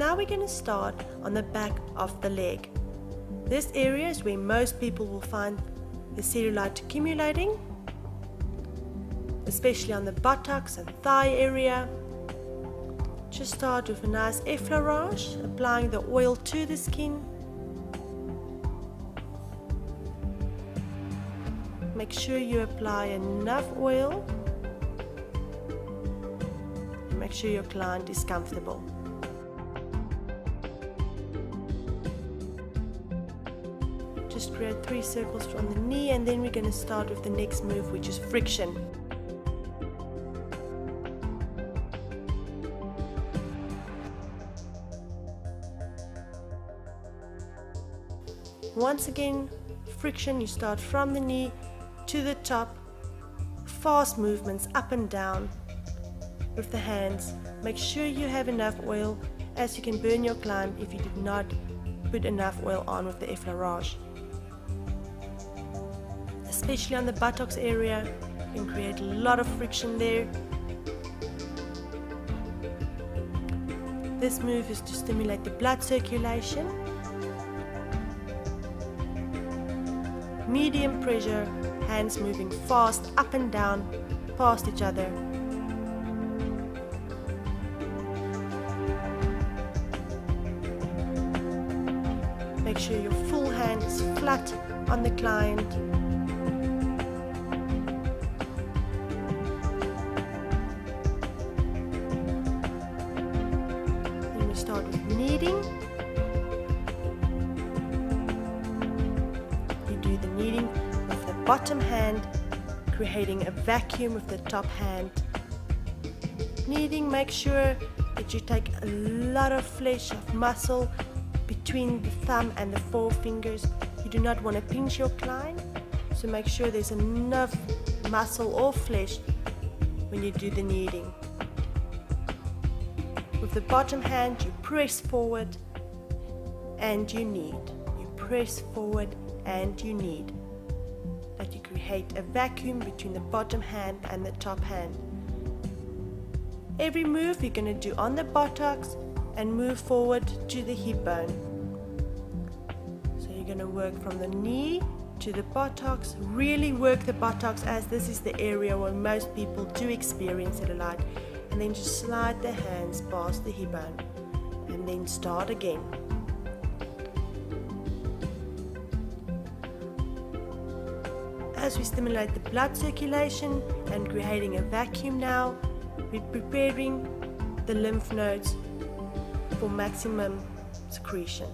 now we're going to start on the back of the leg. This area is where most people will find the cellulite accumulating, especially on the buttocks and thigh area. Just start with a nice effleurage, applying the oil to the skin. Make sure you apply enough oil. And make sure your client is comfortable. Just create 3 circles from the knee, and then we're going to start with the next move, which is friction. Once again, friction, you start from the knee to the top, fast movements up and down with the hands. Make sure you have enough oil, as you can burn your client if you did not put enough oil on with the effleurage. Especially on the buttocks area, you can create a lot of friction there. This move is to stimulate the blood circulation. Medium pressure, hands moving fast up and down past each other. Make sure your full hand is flat on the client. Then we start with kneading. With the bottom hand, creating a vacuum with the top hand. Kneading, make sure that you take a lot of flesh, of muscle between the thumb and the forefingers. You do not want to pinch your client, so make sure there's enough muscle or flesh when you do the kneading. With the bottom hand, you press forward and you knead. You press forward and you knead. That you create a vacuum between the bottom hand and the top hand. Every move you're going to do on the buttocks and move forward to the hip bone. So you're going to work from the knee to the buttocks. Really work the buttocks, as this is the area where most people do experience cellulite. And then just slide the hands past the hip bone and then start again. As we stimulate the blood circulation and creating a vacuum now, we're preparing the lymph nodes for maximum secretion.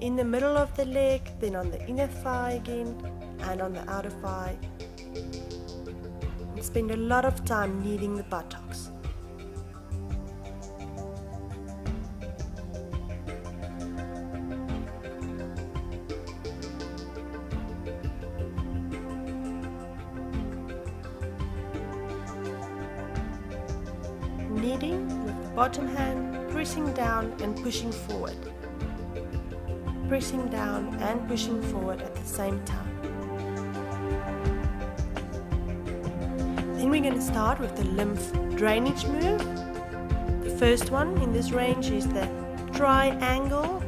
In the middle of the leg, then on the inner thigh again, and on the outer thigh. And spend a lot of time kneading the buttocks. Kneading with the bottom hand, pressing down and pushing forward. Pressing down and pushing forward at the same time. Then we're going to start with the lymph drainage move. The first one in this range is the triangle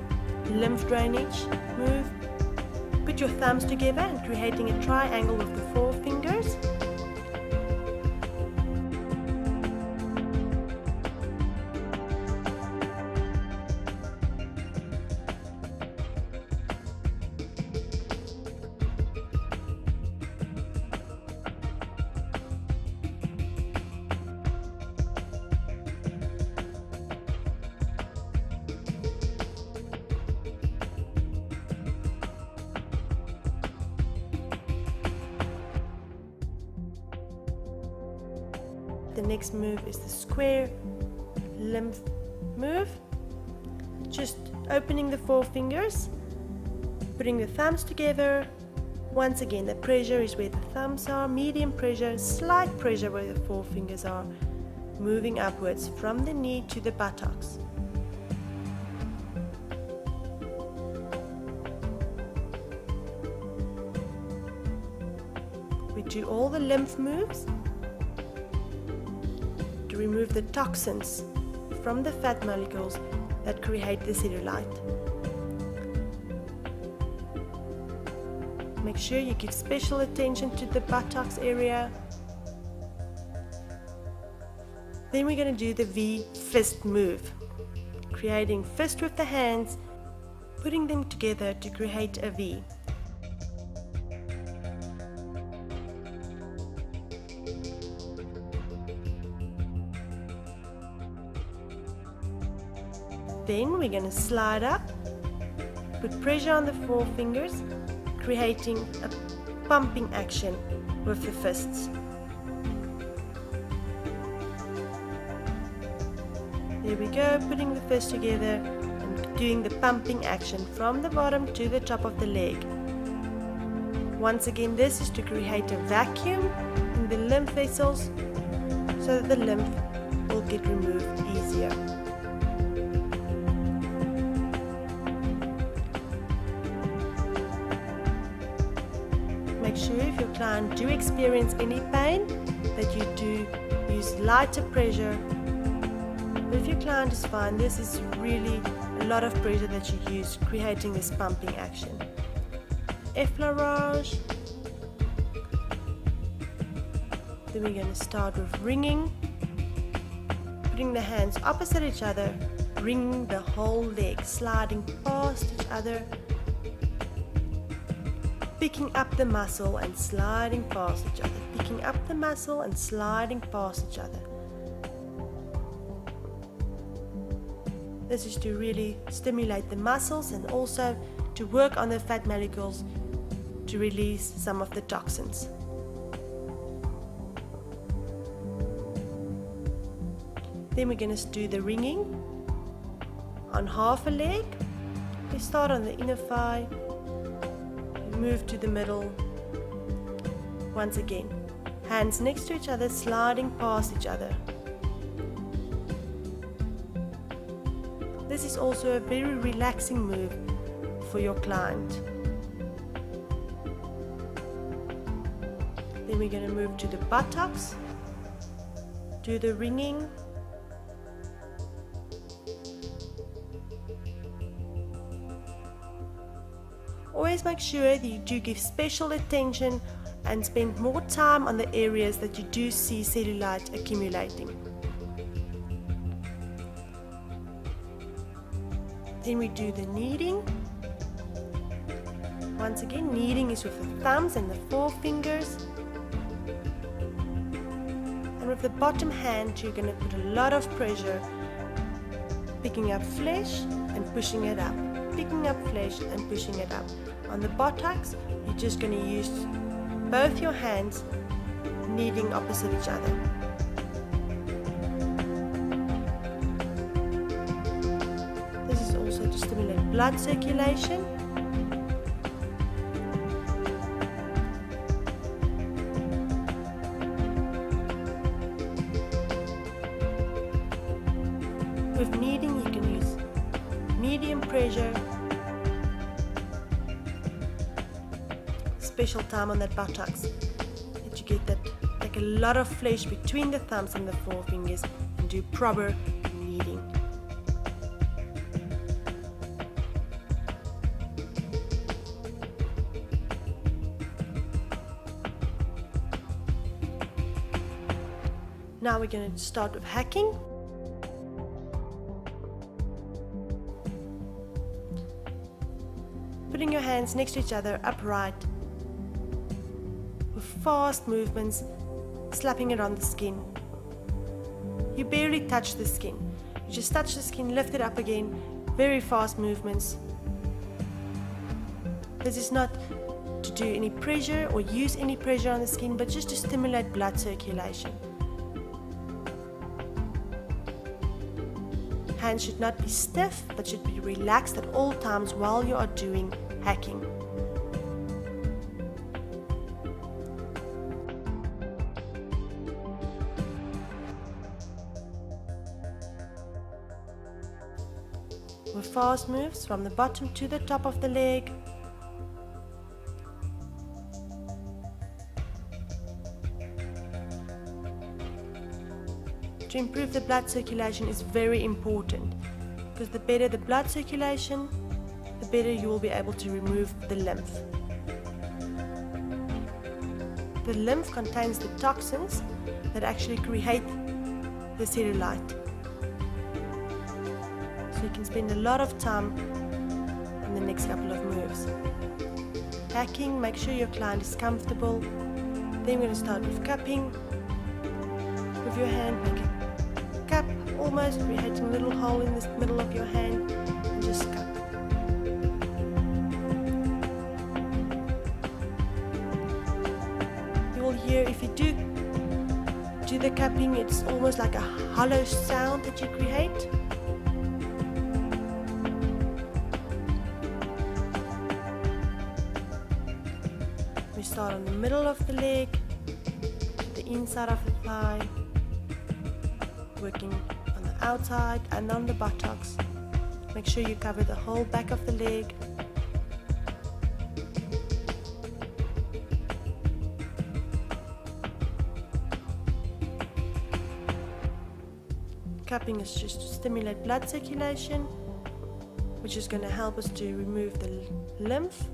lymph drainage move. Put your thumbs together and creating a triangle with the forefingers. The next move is the square lymph move. Just opening the forefingers, putting the thumbs together. Once again, the pressure is where the thumbs are, medium pressure, slight pressure where the forefingers are, moving upwards from the knee to the buttocks. do all the lymph moves to remove the toxins from the fat molecules that create the cellulite. Make sure you give special attention to the buttocks area. Then we're going to do the V fist move, creating fist with the hands, putting them together to create a V. Then we're going to slide up, put pressure on the forefingers, creating a pumping action with the fists. There we go, putting the fists together and doing the pumping action from the bottom to the top of the leg. Once again, this is to create a vacuum in the lymph vessels so that the lymph will get removed easier. Make sure if your client do experience any pain that you do use lighter pressure. But if your client is fine, this is really a lot of pressure that you use creating this pumping action. Effleurage. Then we're going to start with ringing, putting the hands opposite each other, ringing the whole leg, sliding past each other, picking up the muscle and sliding past each other, picking up the muscle and sliding past each other. This is to really stimulate the muscles and also to work on the fat molecules to release some of the toxins. Then we're going to do the ringing on half a leg. We start on the inner thigh, move to the middle. Once again, hands next to each other, sliding past each other. This is also a very relaxing move for your client. Then we're going to move to the buttocks, do the ringing. Always make sure that you do give special attention and spend more time on the areas that you do see cellulite accumulating. Then we do the kneading. Once again, kneading is with the thumbs and the forefingers. And with the bottom hand, you're going to put a lot of pressure, picking up flesh and pushing it up, picking up flesh and pushing it up. On the buttocks, you're just going to use both your hands, kneading opposite each other. This is also to stimulate blood circulation. With kneading, you can use medium pressure, special time on that buttocks, that you get that like a lot of flesh between the thumbs and the forefingers, and do proper kneading. Now we're going to start with hacking. Putting your hands next to each other upright with fast movements, slapping it on the skin. You barely touch the skin. You just touch the skin, lift it up again, very fast movements. This is not to do any pressure or use any pressure on the skin, but just to stimulate blood circulation. Hands should not be stiff, but should be relaxed at all times while you are doing hacking. With fast moves from the bottom to the top of the leg. to improve the blood circulation is very important, because the better the blood circulation, the better you will be able to remove the lymph. The lymph contains the toxins that actually create the cellulite. So you can spend a lot of time on the next couple of moves. Hacking, make sure your client is comfortable. Then we're going to start with cupping. With your hand, make a cup, almost creating a little hole in the middle of your hand, and just cup. You will hear, if you do the cupping, it's almost like a hollow sound that you create. We start on the middle of the leg, the inside of the thigh, working on the outside and on the buttocks. Make sure you cover the whole back of the leg. Cupping is just to stimulate blood circulation, which is going to help us to remove the lymph.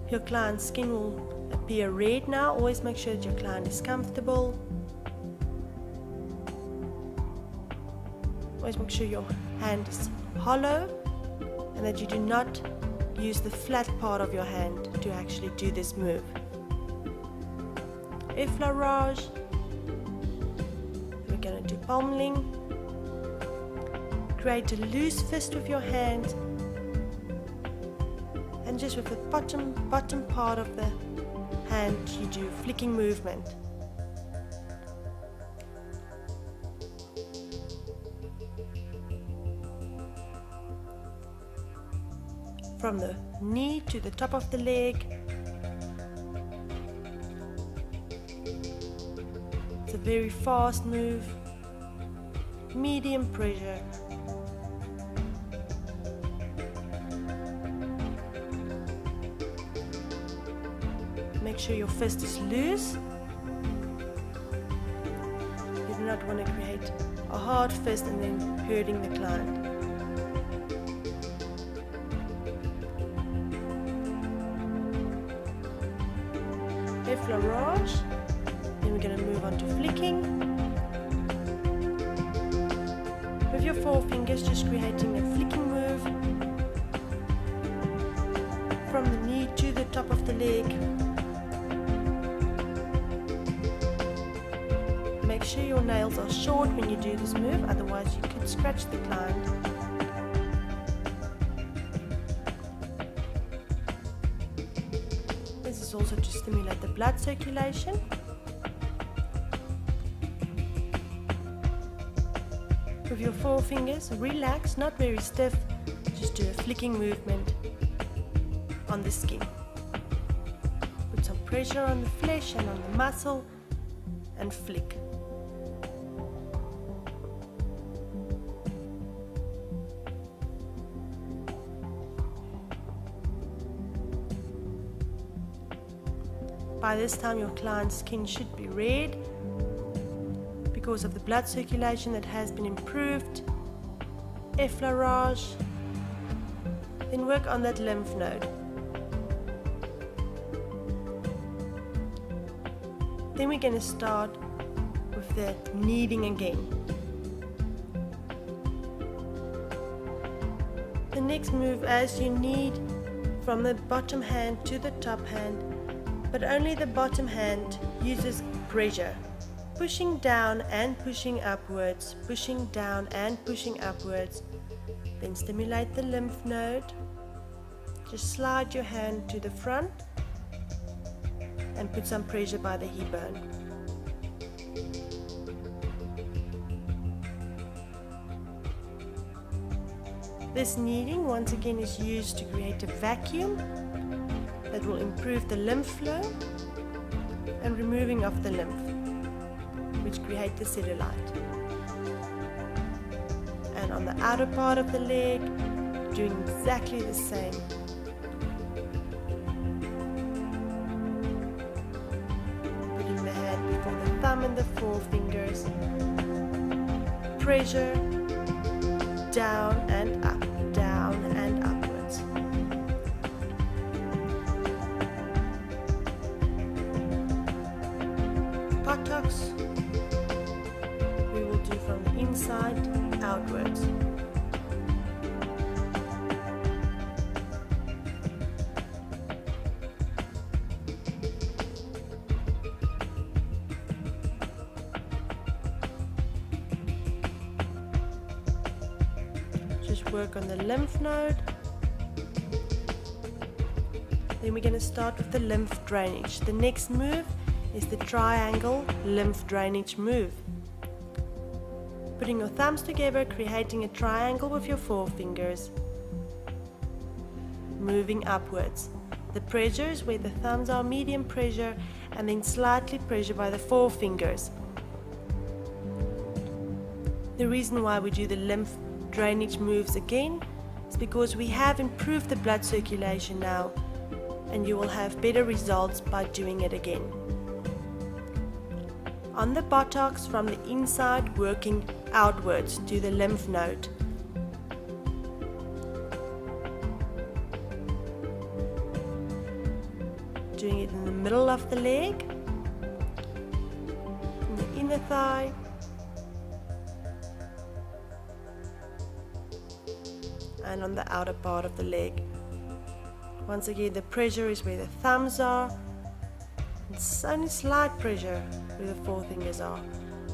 Your client's skin will appear red now. Always make sure that your client is comfortable. Always make sure your hand is hollow and that you do not use the flat part of your hand to actually do this move. Effleurage. We're going to do pummeling. Create a loose fist with your hand. And just with the bottom part of the hand, you do flicking movement. From the knee to the top of the leg. It's a very fast move, medium pressure. Make sure your fist is loose. You do not want to create a hard fist and then hurting the client. Effleurage. Then we're going to move on to flicking. With your forefingers, just creating a flicking move from the knee to the top of the leg. Make sure your nails are short when you do this move, otherwise you could scratch the client. This is also to stimulate the blood circulation. With your forefingers, relax, not very stiff, just do a flicking movement on the skin. Put some pressure on the flesh and on the muscle and flick. By this time your client's skin should be red because of the blood circulation that has been improved. Effleurage. Then work on that lymph node. Then we're going to start with the kneading again. The next move, as you knead from the bottom hand to the top hand, but only the bottom hand uses pressure. Pushing down and pushing upwards, pushing down and pushing upwards. Then stimulate the lymph node. Just slide your hand to the front and put some pressure by the hip bone. This kneading once again is used to create a vacuum that will improve the lymph flow and removing of the lymph, which create the cellulite. And on the outer part of the leg, doing exactly the same. forefingers. Pressure, down and up, down and upwards. Buttocks, we will do from the inside outwards. Just work on the lymph node. Then we're going to start with the lymph drainage. The next move is the triangle lymph drainage move. Putting your thumbs together, creating a triangle with your forefingers. Moving upwards. The pressure is where the thumbs are medium pressure and then slightly pressure by the forefingers. The reason why we do the lymph drainage moves again is because we have improved the blood circulation now, and you will have better results by doing it again. On the buttocks, from the inside, working outwards to the lymph node. Doing it in the middle of the leg, in the inner thigh, and on the outer part of the leg. Once again, the pressure is where the thumbs are. It's only slight pressure where the forefingers are.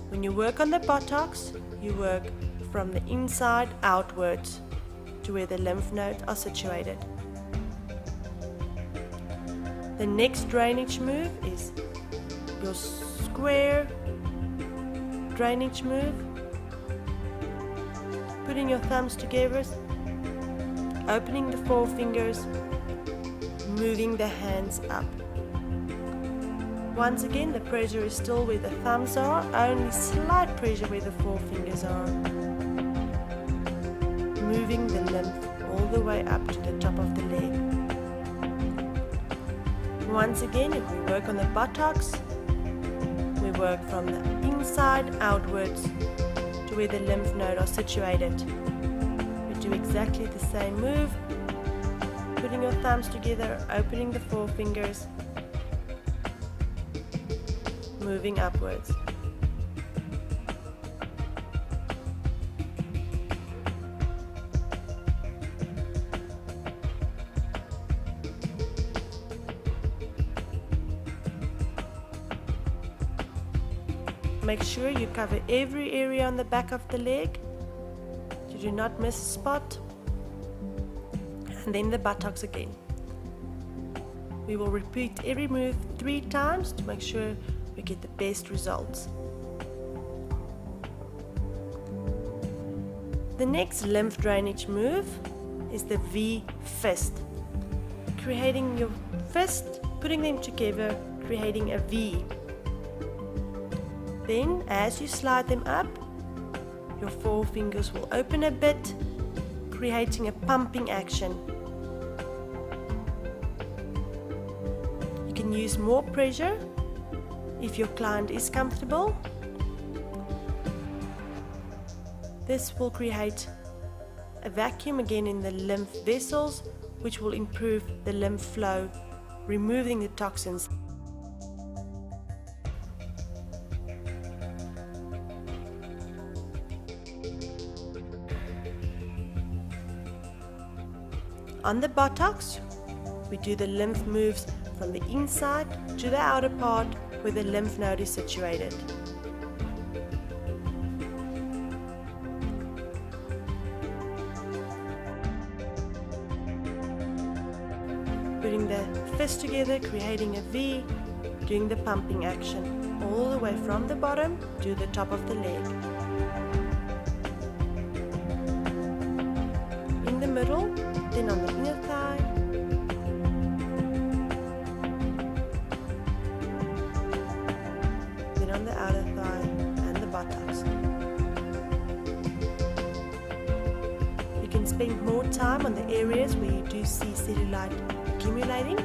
When you work on the buttocks, you work from the inside outwards to where the lymph nodes are situated. The next drainage move is your square drainage move. Putting your thumbs together, opening the forefingers, moving the hands up. Once again, the pressure is still where the thumbs are, only slight pressure where the forefingers are. Moving the lymph all the way up to the top of the leg. Once again, if we work on the buttocks, we work from the inside outwards to where the lymph nodes are situated. Do exactly the same move, putting your thumbs together, opening the forefingers, moving upwards. Make sure you cover every area on the back of the leg. You do not miss a spot. And then the buttocks again. We will repeat every move 3 times to make sure we get the best results. The next lymph drainage move is the V fist. Creating your fist, putting them together, creating a V. Then as you slide them up, your forefingers will open a bit, creating a pumping action. You can use more pressure if your client is comfortable. This will create a vacuum again in the lymph vessels, which will improve the lymph flow, removing the toxins. On the buttocks, we do the lymph moves from the inside to the outer part where the lymph node is situated. Putting the fist together, creating a V, doing the pumping action all the way from the bottom to the top of the leg. In the middle, then on the inner thigh, then on the outer thigh and the buttocks. You can spend more time on the areas where you do see cellulite accumulating.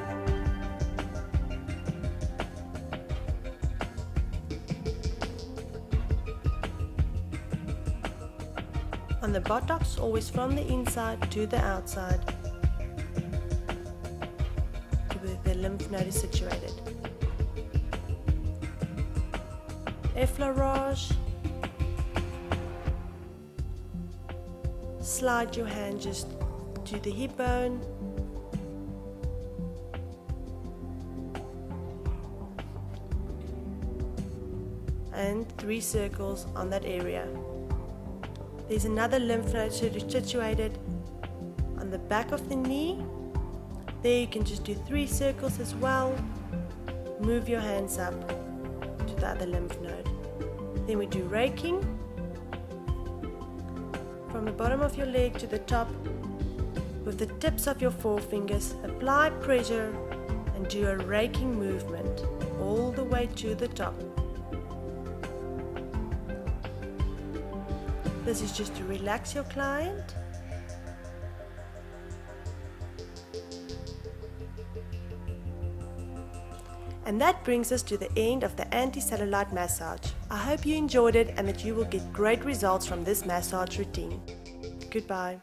on the buttocks, always from the inside to the outside, to where the lymph node is situated. Effleurage. Slide your hand just to the hip bone. And 3 circles on that area. There's another lymph node situated on the back of the knee. There you can just do 3 circles as well. Move your hands up to the other lymph node. Then we do raking. From the bottom of your leg to the top, with the tips of your forefingers, apply pressure and do a raking movement all the way to the top. This is just to relax your client. And that brings us to the end of the anti-cellulite massage. I hope you enjoyed it and that you will get great results from this massage routine. Goodbye.